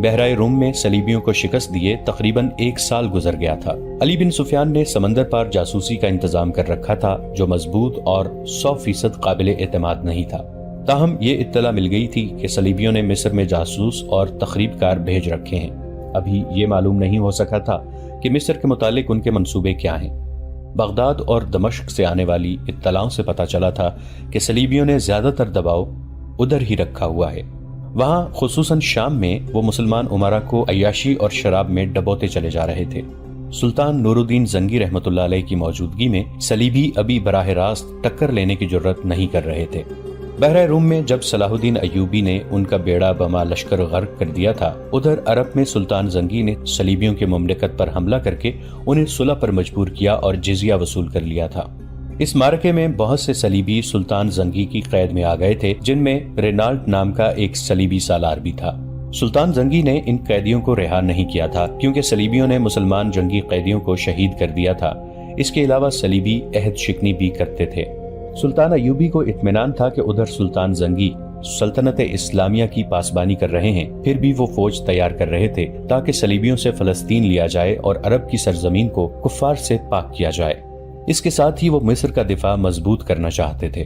بحرائے روم میں صلیبیوں کو شکست دیے تقریباً 1 سال گزر گیا تھا۔ علی بن سفیان نے سمندر پار جاسوسی کا انتظام کر رکھا تھا جو مضبوط اور 100% قابل اعتماد نہیں تھا۔ تاہم یہ اطلاع مل گئی تھی کہ صلیبیوں نے مصر میں جاسوس اور تخریب کار بھیج رکھے ہیں۔ ابھی یہ معلوم نہیں ہو سکا تھا کہ مصر کے متعلق ان کے منصوبے کیا ہیں۔ بغداد اور دمشق سے آنے والی اطلاعوں سے پتہ چلا تھا کہ صلیبیوں نے زیادہ تر دباؤ ادھر ہی رکھا ہوا ہے۔ وہاں خصوصاً شام میں وہ مسلمان امراء کو عیاشی اور شراب میں ڈبوتے چلے جا رہے تھے۔ سلطان نور الدین زنگی رحمۃ اللہ علیہ کی موجودگی میں صلیبی ابھی براہ راست ٹکر لینے کی جرت نہیں کر رہے تھے۔ بحرائے روم میں جب صلاح الدین ایوبی نے ان کا بیڑا بما لشکر غرق کر دیا تھا، ادھر عرب میں سلطان زنگی نے صلیبیوں کے مملکت پر حملہ کر کے انہیں صلح پر مجبور کیا اور جزیہ وصول کر لیا تھا۔ اس معرکے میں بہت سے صلیبی سلطان زنگی کی قید میں آ گئے تھے، جن میں رینالڈ نام کا ایک صلیبی سالار بھی تھا۔ سلطان زنگی نے ان قیدیوں کو رہا نہیں کیا تھا کیونکہ صلیبیوں نے مسلمان جنگی قیدیوں کو شہید کر دیا تھا۔ اس کے علاوہ صلیبی عہد شکنی بھی کرتے تھے۔ سلطان ایوبی کو اطمینان تھا کہ ادھر سلطان زنگی سلطنت اسلامیہ کی پاسبانی کر رہے ہیں، پھر بھی وہ فوج تیار کر رہے تھے تاکہ صلیبیوں سے فلسطین لیا جائے اور عرب کی سرزمین کو کفار سے پاک کیا جائے۔ اس کے ساتھ ہی وہ مصر کا دفاع مضبوط کرنا چاہتے تھے۔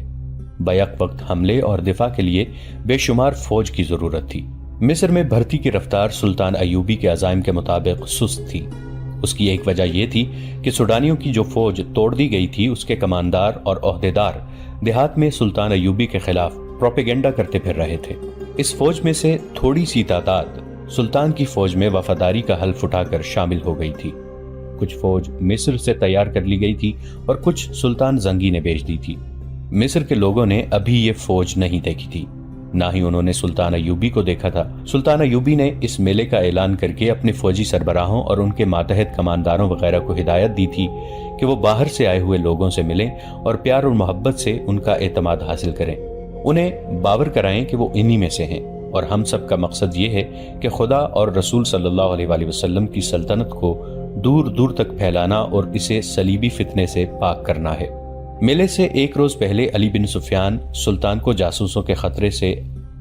بیک وقت حملے اور دفاع کے لیے بے شمار فوج کی ضرورت تھی۔ مصر میں بھرتی کی رفتار سلطان ایوبی کے عزائم کے مطابق سست تھی۔ اس کی ایک وجہ یہ تھی کہ سوڈانیوں کی جو فوج توڑ دی گئی تھی، اس کے کماندار اور عہدیدار دیہات میں سلطان ایوبی کے خلاف پروپیگنڈا کرتے پھر رہے تھے۔ اس فوج میں سے تھوڑی سی تعداد سلطان کی فوج میں وفاداری کا حلف اٹھا کر شامل ہو گئی تھی۔ کچھ فوج مصر سے تیار کر لی گئی تھی اور کچھ سلطان زنگی نے بھیج دی تھی۔ مصر کے لوگوں نے ابھی یہ فوج نہیں دیکھی تھی، نہ ہی انہوں نے سلطان ایوبی کو دیکھا تھا۔ سلطان ایوبی نے اس میلے کا اعلان کر کے اپنے فوجی سربراہوں اور ان کے ماتحت کمانداروں وغیرہ کو ہدایت دی تھی کہ وہ باہر سے آئے ہوئے لوگوں سے ملیں اور پیار اور محبت سے ان کا اعتماد حاصل کریں، انہیں باور کرائیں کہ وہ انہی میں سے ہیں، اور ہم سب کا مقصد یہ ہے کہ خدا اور رسول صلی اللہ علیہ وآلہ وسلم کی سلطنت کو دور دور تک پھیلانا اور اسے صلیبی فتنے سے پاک کرنا ہے۔ میلے سے 1 روز پہلے علی بن سفیان سلطان کو جاسوسوں کے خطرے سے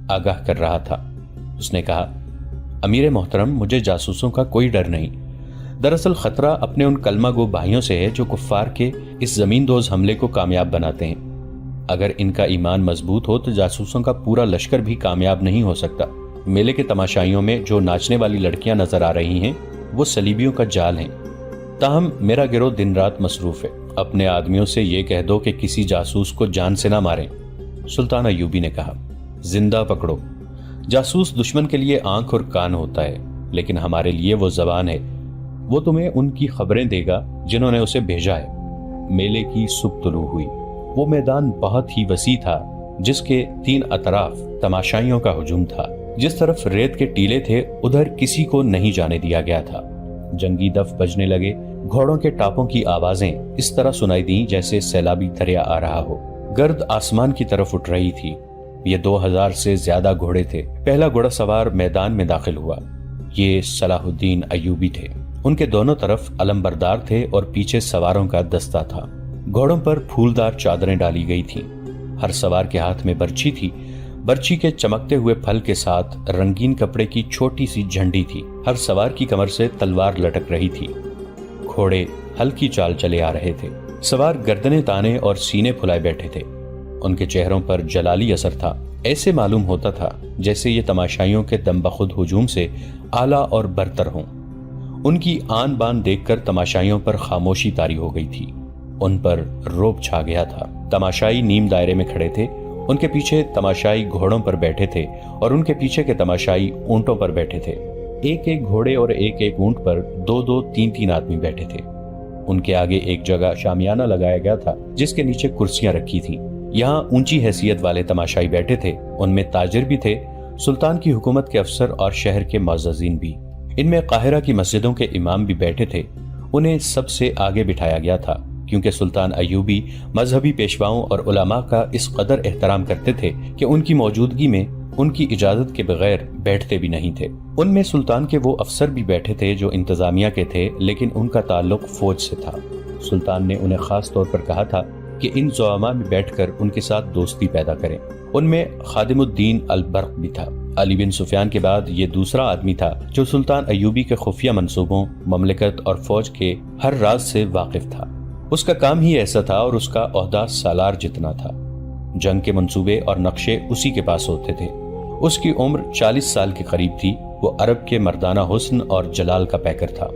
آگاہ کر رہا تھا۔ اس نے کہا، امیر محترم، مجھے جاسوسوں کا کوئی ڈر نہیں۔ دراصل خطرہ اپنے ان کلمہ گو بھائیوں سے ہے جو کفار کے اس زمین دوز حملے کو کامیاب بناتے ہیں۔ اگر ان کا ایمان مضبوط ہو تو جاسوسوں کا پورا لشکر بھی کامیاب نہیں ہو سکتا۔ میلے کے تماشائیوں میں جو ناچنے والی لڑکیاں نظر آ رہی ہیں وہ صلیبیوں کا جال ہیں۔ تاہم میرا گروہ دن رات مصروف ہے۔ اپنے آدمیوں سے یہ کہہ دو کہ کسی جاسوس کو جان سے نہ ماریں۔ سلطان ایوبی نے کہا، زندہ پکڑو۔ جاسوس دشمن کے لیے آنکھ اور کان ہوتا ہے، لیکن ہمارے لیے وہ زبان ہے۔ وہ تمہیں ان کی خبریں دے گا جنہوں نے اسے بھیجا ہے۔ میلے کی صبح طلوع ہوئی۔ وہ میدان بہت ہی وسیع تھا جس کے 3 اطراف تماشائیوں کا ہجوم تھا۔ جس طرف ریت کے ٹیلے تھے ادھر کسی کو نہیں جانے دیا گیا تھا۔ جنگی دف بجنے لگے، گھوڑوں کے ٹاپوں کی آوازیں اس طرح سنائی دیں جیسے سیلابی دریا آ رہا ہو۔ گرد آسمان کی طرف اٹھ رہی تھی۔ یہ 2000 سے زیادہ گھوڑے تھے۔ پہلا گھوڑا سوار میدان میں داخل ہوا۔ یہ صلاح الدین ایوبی تھے۔ ان کے دونوں طرف علمبردار تھے اور پیچھے سواروں کا دستہ تھا۔ گھوڑوں پر پھولدار چادریں ڈالی گئی تھیں۔ ہر سوار کے ہاتھ میں برچھی تھی۔ برچھی کے چمکتے ہوئے پھل کے ساتھ رنگین کپڑے کی چھوٹی سی جھنڈی تھی۔ ہر سوار کی کمر سے تلوار لٹک رہی تھی۔ گھوڑے ہلکی چال چلے آ رہے تھے۔ سوار گردنیں تانے اور سینے پھلائے بیٹھے تھے۔ ان کے چہروں پر جلالی اثر تھا۔ ایسے معلوم ہوتا تھا جیسے یہ تماشائیوں کے دم بخود ہجوم سے اعلیٰ اور برتر ہوں۔ ان کی آن بان دیکھ کر تماشائیوں پر خاموشی طاری ہو گئی تھی۔ ان پر رعب چھا گیا تھا۔ تماشائی نیم دائرے میں کھڑے تھے۔ ان کے پیچھے تماشائی گھوڑوں پر بیٹھے تھے اور ان کے پیچھے کے تماشائی اونٹوں پر بیٹھے تھے۔ ایک ایک گھوڑے اور ایک ایک اونٹ پر 2-2 3-3 آدمی بیٹھے تھے۔ ان کے آگے ایک جگہ شامیانہ لگایا گیا تھا جس کے نیچے کرسیاں رکھی تھیں۔ یہاں اونچی حیثیت والے تماشائی بیٹھے تھے۔ ان میں تاجر بھی تھے، سلطان کی حکومت کے افسر اور شہر کے معززین بھی۔ ان میں قاہرہ کی مسجدوں کے امام بھی بیٹھے تھے۔ انہیں سب سے آگے بٹھایا گیا تھا کیونکہ سلطان ایوبی مذہبی پیشواؤں اور علماء کا اس قدر احترام کرتے تھے کہ ان کی موجودگی میں ان کی اجازت کے بغیر بیٹھتے بھی نہیں تھے۔ ان میں سلطان کے وہ افسر بھی بیٹھے تھے جو انتظامیہ کے تھے، لیکن ان کا تعلق فوج سے تھا۔ سلطان نے انہیں خاص طور پر کہا تھا کہ ان زعماء میں بیٹھ کر ان کے ساتھ دوستی پیدا کریں۔ ان میں خادم الدین البرق بھی تھا۔ علی بن سفیان کے بعد یہ دوسرا آدمی تھا جو سلطان ایوبی کے خفیہ منصوبوں، مملکت اور فوج کے ہر راز سے واقف تھا۔ اس کا کام ہی ایسا تھا اور اس کا عہدہ سالار جتنا تھا۔ جنگ کے منصوبے اور نقشے اسی کے پاس ہوتے تھے۔ اس کی عمر 40 سال کے قریب تھی۔ وہ عرب کے مردانہ حسن اور جلال کا پیکر تھا۔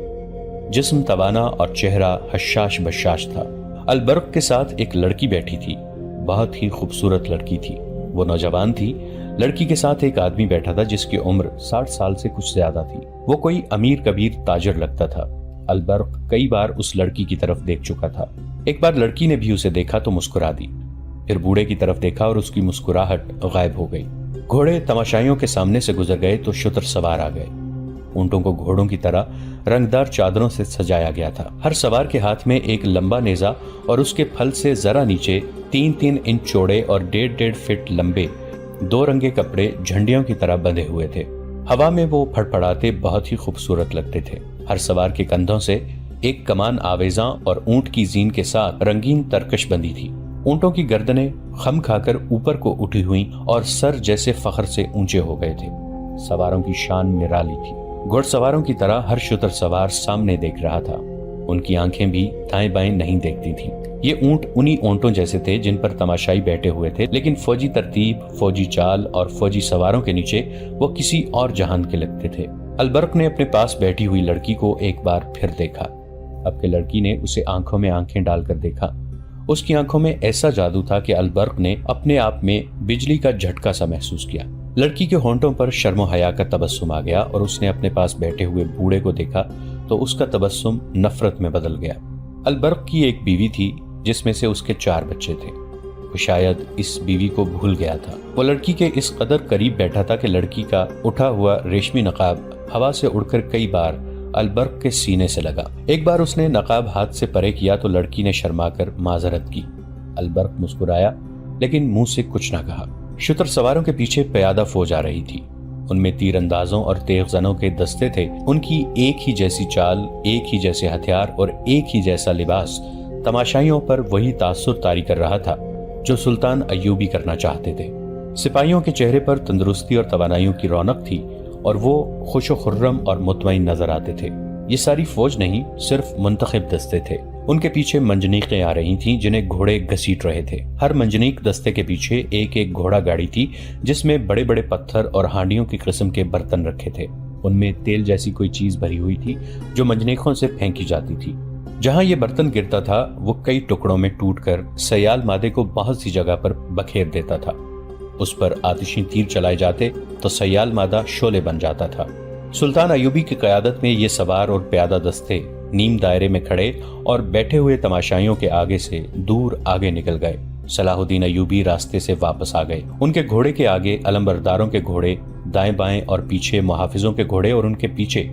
جسم توانا اور چہرہ حشاش بشاش تھا۔ البرق کے ساتھ ایک لڑکی بیٹھی تھی، بہت ہی خوبصورت لڑکی تھی۔ وہ نوجوان تھی۔ لڑکی کے ساتھ ایک آدمی بیٹھا تھا جس کی عمر 60 سال سے کچھ زیادہ تھی۔ وہ کوئی امیر کبیر تاجر لگتا تھا۔ البرق کئی بار اس لڑکی کی طرف دیکھ چکا تھا۔ ایک بار لڑکی نے بھی اسے دیکھا تو مسکرا دی، پھر بوڑھے کی طرف دیکھا اور اس کی مسکراہٹ غائب ہو گئی۔ گھوڑے تماشائیوں کے سامنے سے گزر گئے تو شتر سوار آ گئے۔ اونٹوں کو گھوڑوں کی طرح رنگدار چادروں سے سجایا گیا تھا۔ ہر سوار کے ہاتھ میں ایک لمبا نیزہ اور اس کے پھل سے ذرا نیچے 3-3 انچ چوڑے اور 1.5 فٹ لمبے 2 رنگے کپڑے جھنڈیوں کی طرح بندھے ہوئے تھے۔ ہوا میں وہ پھڑپڑاتے بہت ہی خوبصورت لگتے تھے۔ ہر سوار کے کندھوں سے ایک کمان آویزاں اور اونٹ کی زین کے ساتھ رنگین ترکش بندھی تھی۔ اونٹوں کی گردنیں خم کھا کر اوپر کو اٹھی ہوئیں اور سر جیسے فخر سے اونچے ہو گئے تھے۔ سواروں کی شان نرالی تھی۔ گھوڑ سواروں کی طرح ہر شتر سوار سامنے دیکھ رہا تھا۔ ان کی آنکھیں بھی دائیں بائیں نہیں دیکھتی تھیں۔ یہ اونٹ انہی اونٹوں جیسے تھے جن پر تماشائی بیٹھے ہوئے تھے، لیکن فوجی ترتیب، فوجی چال اور فوجی سواروں کے نیچے وہ کسی اور جہان کے لگتے تھے۔ البرق نے اپنے پاس بیٹھی ہوئی لڑکی کو ایک بار پھر دیکھا۔ اب کہ لڑکی نے اسے آنکھوں میں آنکھیں ڈال کر دیکھا، اس کی آنکھوں میں ایسا جادو تھا کہ البرق نے اپنے آپ میں بجلی کا جھٹکا سا محسوس کیا۔ لڑکی کے ہونٹوں پر شرم و حیا کا تبسم آ گیا اور اس نے اپنے پاس بیٹھے ہوئے بوڑھے کو دیکھا تو اس کا تبسم نفرت میں بدل گیا۔ البرق کی ایک بیوی تھی جس میں سے اس کے 4 بچے تھے۔ وہ شاید اس بیوی کو بھول گیا تھا۔ وہ لڑکی کے اس قدر قریب بیٹھا تھا کہ لڑکی کا اٹھا ہوا ریشمی نقاب ہوا سے اڑ کر کئی بار البرق کے سینے سے لگا۔ ایک بار اس نے نقاب ہاتھ سے پرے کیا تو لڑکی نے شرما کر معذرت کی۔ البرق مسکرایا لیکن منہ سے کچھ نہ کہا۔ شتر سواروں کے پیچھے پیادہ فوج آ رہی تھی۔ ان میں تیر اندازوں اور تیغ زنوں کے دستے تھے۔ ان کی ایک ہی جیسی چال، ایک ہی جیسے ہتھیار اور ایک ہی جیسا لباس تماشائیوں پر وہی تاثر طاری کر رہا تھا جو سلطان ایوبی کرنا چاہتے تھے۔ سپاہیوں کے چہرے پر تندرستی اور توانائیوں کی رونق تھی اور وہ خوش و خرم اور مطمئن نظر آتے تھے۔ یہ ساری فوج نہیں، صرف منتخب دستے تھے۔ ان کے پیچھے منجنیقیں آ رہی تھیں جنہیں گھوڑے گھسیٹ رہے تھے۔ ہر منجنیق دستے کے پیچھے ایک ایک گھوڑا گاڑی تھی جس میں بڑے بڑے پتھر اور ہانڈیوں کی قسم کے برتن رکھے تھے۔ ان میں تیل جیسی کوئی چیز بھری ہوئی تھی جو منجنیقوں سے پھینکی جاتی تھی۔ جہاں یہ برتن گرتا تھا وہ کئی ٹکڑوں میں ٹوٹ کر سیال مادے کو بہت سی جگہ پر بکھیر دیتا تھا۔ اس پر آتشی تیر چلائے جاتے تو سیال مادہ شعلے بن جاتا تھا۔ سلطان ایوبی کی قیادت میں یہ سوار اور پیادہ دستے نیم دائرے میں کھڑے اور بیٹھے ہوئے تماشائیوں کے آگے سے دور آگے نکل گئے۔ صلاح الدین ایوبی راستے سے واپس آ گئے۔ ان کے گھوڑے کے آگے علمبرداروں کے گھوڑے دائیں بائیں اور پیچھے محافظوں کے گھوڑے اور ان کے پیچھے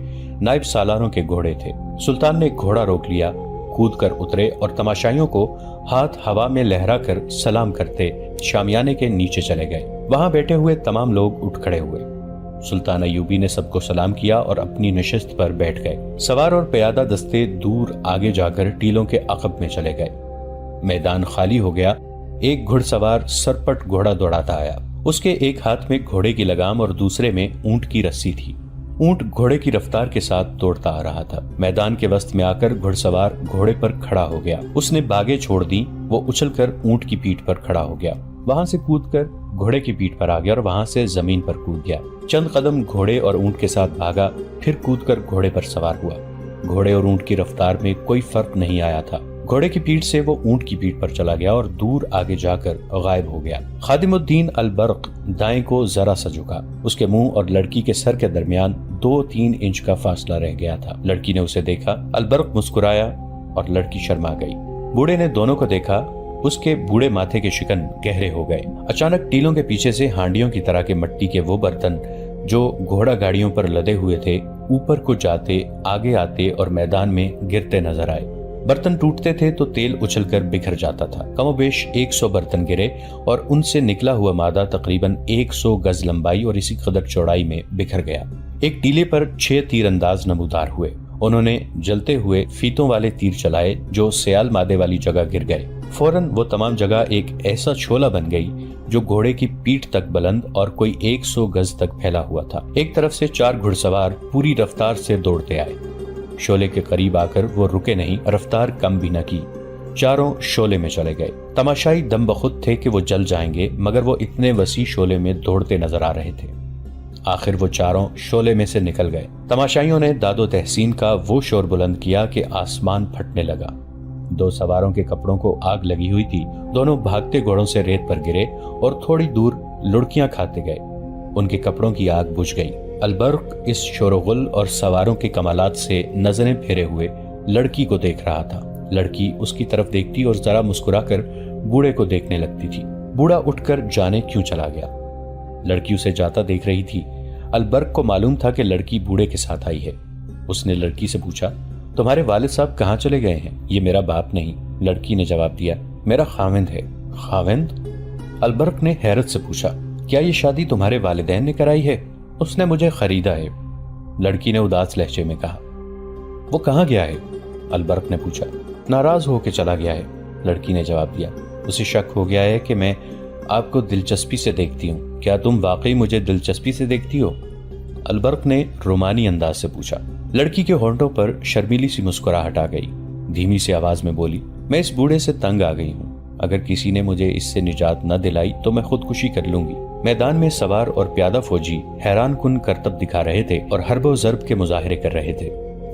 نائب سالاروں کے گھوڑے تھے۔ سلطان نے گھوڑا روک لیا، کود کر اترے اور تماشائیوں کو ہاتھ ہوا میں لہرا کر سلام کرتے شامیانے کے نیچے چلے گئے۔ وہاں بیٹھے ہوئے تمام لوگ اٹھ کھڑے ہوئے۔ سلطان ایوبی نے سب کو سلام کیا اور اپنی نشست پر بیٹھ گئے۔ سوار اور پیادہ دستے دور آگے جا کر ٹیلوں کے عقب میں چلے گئے۔ میدان خالی ہو گیا۔ ایک گھڑ سوار سرپٹ گھوڑا دوڑاتا آیا۔ اس کے ایک ہاتھ میں گھوڑے کی لگام اور دوسرے میں اونٹ کی رسی تھی۔ اونٹ گھوڑے کی رفتار کے ساتھ دوڑتا آ رہا تھا۔ میدان کے وسط میں آ کر گھڑ سوار گھوڑے پر کھڑا ہو گیا۔ اس نے باگیں چھوڑ دیں، وہ اچھل کر اونٹ کی پیٹھ پر کھڑا ہو گیا، وہاں سے کود کر گھوڑے کی پیٹھ پر آ گیا اور وہاں سے زمین پر کود گیا۔ چند قدم گھوڑے اور اونٹ کے ساتھ بھاگا، پھر کود کر گھوڑے پر سوار ہوا۔ گھوڑے اور اونٹ کی رفتار میں کوئی فرق نہیں آیا تھا۔ گھوڑے کی پیٹھ سے وہ اونٹ کی پیٹھ پر چلا گیا اور دور آگے جا کر غائب ہو گیا۔ خادم الدین البرق دائیں کو ذرا سا جھکا۔ اس کے منہ اور لڑکی کے سر کے درمیان 2-3 انچ کا فاصلہ رہ گیا تھا۔ لڑکی نے اسے دیکھا، البرق مسکرایا اور لڑکی شرما گئی۔ بوڑھے نے دونوں کو دیکھا، اس کے بوڑھے ماتھے کے شکن گہرے ہو گئے۔ اچانک ٹیلوں کے پیچھے سے ہانڈیوں کی طرح کے مٹی کے وہ برتن جو گھوڑا گاڑیوں پر لدے ہوئے تھے اوپر کو جاتے، آگے آتے اور میدان میں گرتے نظر آئے۔ برتن ٹوٹتے تھے تو تیل اچھل کر بکھر جاتا تھا۔ کم و بیش 100 برتن گرے اور ان سے نکلا ہوا مادہ تقریباً 100 گز لمبائی اور اسی قدر چوڑائی میں بکھر گیا۔ ایک ٹیلے پر 6 تیر انداز نمودار ہوئے۔ انہوں نے جلتے ہوئے فیتوں والے تیر چلائے جو سیال مادے والی جگہ گر گئے۔ فوراً وہ تمام جگہ ایک ایسا شعلہ بن گئی جو گھوڑے کی پیٹھ تک بلند اور کوئی 100 گز تک پھیلا ہوا تھا۔ ایک طرف سے 4 گھڑ سوار پوری رفتار سے دوڑتے آئے۔ شعلے کے قریب آ کر وہ رکے نہیں، رفتار کم بھی نہ کی، چاروں شعلے میں چلے گئے۔ تماشائی دم بخود تھے کہ وہ جل جائیں گے، مگر وہ اتنے وسیع شعلے میں دوڑتے نظر آ رہے تھے۔ آخر وہ چاروں شعلے میں سے نکل گئے۔ تماشائیوں نے داد و تحسین کا وہ شور بلند کیا کہ آسمان پھٹنے لگا۔ 2 سواروں کے کپڑوں کو آگ لگی ہوئی تھی، دونوں بھاگتے گھوڑوں سے ریت پر گرے اور تھوڑی دور لڑکیاں کھاتے گئے۔ ان کے کپڑوں کی آگ بجھ گئی۔ البرق اس شور و غل اور سواروں کے کمالات سے نظریں پھیرے ہوئے لڑکی کو دیکھ رہا تھا۔ لڑکی اس کی طرف دیکھتی اور ذرا مسکرا کر بوڑھے کو دیکھنے لگتی تھی۔ بوڑھا اٹھ کر جانے کیوں چلا گیا۔ لڑکی اسے جاتا دیکھ رہی تھی۔ البرق کو معلوم تھا کہ لڑکی بوڑھے کے ساتھ آئی ہے۔ اس نے لڑکی سے پوچھا، تمہارے والد صاحب کہاں چلے گئے ہیں؟ یہ میرا باپ نہیں، لڑکی نے جواب دیا، میرا خاوند ہے۔ خاوند؟ البرق نے حیرت سے پوچھا، کیا یہ شادی تمہارے والدین نے کرائی ہے؟ اس نے مجھے خریدا ہے، لڑکی نے اداس لہجے میں کہا۔ وہ کہاں گیا ہے؟ البرق نے پوچھا۔ ناراض ہو کے چلا گیا ہے، لڑکی نے جواب دیا۔ اسے شک ہو گیا ہے کہ میں آپ کو دلچسپی سے دیکھتی ہوں، کیا تم واقعی مجھے دلچسپی سے دیکھتی ہو؟ البرق نے رومانی انداز سے پوچھا۔ لڑکی کے ہونٹوں پر شرمیلی سی مسکراہٹ آ گئی، دھیمی سی آواز میں بولی، میں اس بوڑھے سے تنگ آ گئی ہوں، اگر کسی نے مجھے اس سے نجات نہ دلائی تو میں خودکشی کر لوں گی۔ میدان میں سوار اور پیادہ فوجی حیران کن کرتب دکھا رہے تھے اور حرب و ضرب کے مظاہرے کر رہے تھے۔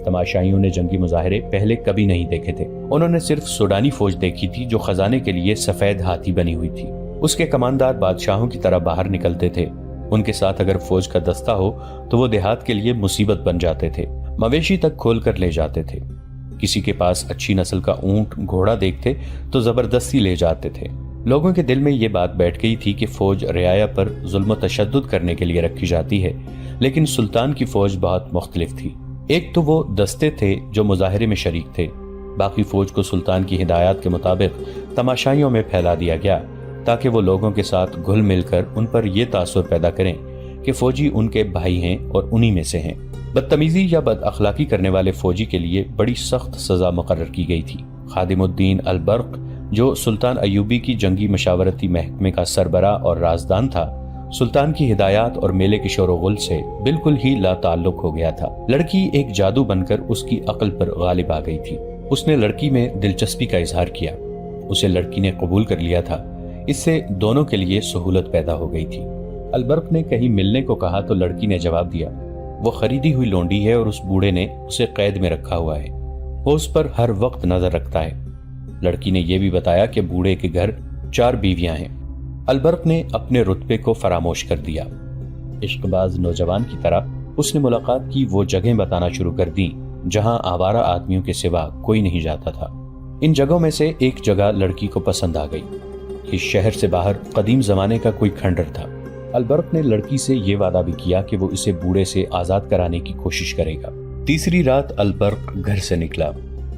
تماشائیوں نے جنگی مظاہرے پہلے کبھی نہیں دیکھے تھے۔ انہوں نے صرف سوڈانی فوج دیکھی تھی جو خزانے کے لیے سفید ہاتھی بنی ہوئی تھی۔ اس کے کماندار بادشاہوں کی طرح باہر نکلتے تھے۔ ان کے ساتھ اگر فوج کا دستہ ہو تو وہ دیہات کے لیے مصیبت بن جاتے تھے، مویشی تک کھول کر لے جاتے تھے۔ کسی کے پاس اچھی نسل کا اونٹ گھوڑا دیکھتے تو زبردستی لے جاتے تھے۔ لوگوں کے دل میں یہ بات بیٹھ گئی تھی کہ فوج رعایا پر ظلم و تشدد کرنے کے لیے رکھی جاتی ہے، لیکن سلطان کی فوج بہت مختلف تھی۔ ایک تو وہ دستے تھے جو مظاہرے میں شریک تھے، باقی فوج کو سلطان کی ہدایات کے مطابق تماشائیوں میں پھیلا دیا گیا تاکہ وہ لوگوں کے ساتھ گھل مل کر ان پر یہ تاثر پیدا کریں کہ فوجی ان کے بھائی ہیں اور انہی میں سے ہیں۔ بدتمیزی یا بد اخلاقی کرنے والے فوجی کے لیے بڑی سخت سزا مقرر کی گئی تھی۔ خادم الدین البرق جو سلطان ایوبی کی جنگی مشاورتی محکمے کا سربراہ اور رازدان تھا، سلطان کی ہدایات اور میلے کے شور و غل سے بالکل ہی لا تعلق ہو گیا تھا۔ لڑکی ایک جادو بن کر اس کی عقل پر غالب آ گئی تھی۔ اس نے لڑکی میں دلچسپی کا اظہار کیا، اسے لڑکی نے قبول کر لیا تھا۔ اس سے دونوں کے لیے سہولت پیدا ہو گئی تھی۔ البرق نے کہیں ملنے کو کہا تو لڑکی نے جواب دیا، وہ خریدی ہوئی لونڈی ہے اور اس بوڑھے نے اسے قید میں رکھا ہوا ہے، وہ اس پر ہر وقت نظر رکھتا ہے۔ لڑکی نے یہ بھی بتایا کہ بوڑھے کے گھر 4 بیویاں ہیں۔ البرق نے اپنے رتبے کو فراموش کر دیا۔ عشق باز نوجوان کی طرح اس نے ملاقات کی وہ جگہیں بتانا شروع کر دیں جہاں آوارہ آدمیوں کے سوا کوئی نہیں جاتا تھا۔ ان جگہوں میں سے ایک جگہ لڑکی کو پسند آ گئی۔ اس شہر سے باہر قدیم زمانے کا کوئی کھنڈر تھا۔ البرق نے لڑکی سے یہ وعدہ بھی کیا کہ وہ اسے بوڑھے سے آزاد کرانے کی کوشش کرے گا۔ تیسری رات البرق گھر سے نکلا۔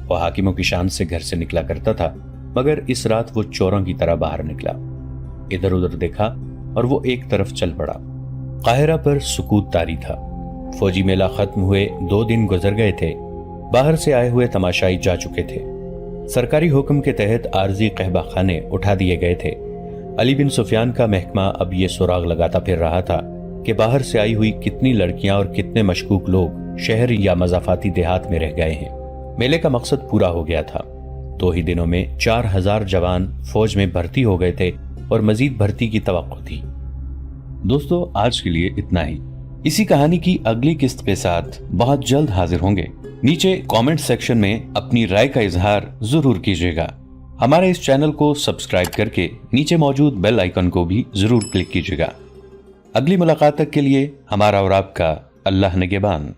وہ حاکموں کی شان سے گھر سے نکلا کرتا تھا، مگر اس رات وہ چوروں کی طرح باہر نکلا۔ ادھر ادھر دیکھا اور وہ ایک طرف چل پڑا۔ قاہرہ پر سکوت طاری تھا۔ فوجی میلہ ختم ہوئے 2 دن گزر گئے تھے۔ باہر سے آئے ہوئے تماشائی جا چکے تھے۔ سرکاری حکم کے تحت عارضی قہبہ خانے اٹھا دیے گئے تھے۔ علی بن سفیان کا محکمہ اب یہ سراغ لگاتا پھر رہا تھا کہ باہر سے آئی ہوئی کتنی لڑکیاں اور کتنے مشکوک لوگ شہر یا مضافاتی دیہات میں رہ گئے ہیں۔ میلے کا مقصد پورا ہو گیا تھا۔ 2 ہی دنوں میں 4000 جوان فوج میں بھرتی ہو گئے تھے اور مزید بھرتی کی توقع تھی۔ دوستو، آج کے لیے اتنا ہی۔ اسی کہانی کی اگلی قسط کے ساتھ بہت جلد حاضر ہوں گے۔ نیچے کامنٹ سیکشن میں اپنی رائے کا اظہار ضرور کیجیے گا۔ ہمارے اس چینل کو سبسکرائب کر کے نیچے موجود بیل آئیکن کو بھی ضرور کلک کیجیے گا۔ اگلی ملاقات تک کے لیے ہمارا اور آپ کا اللہ نگہبان۔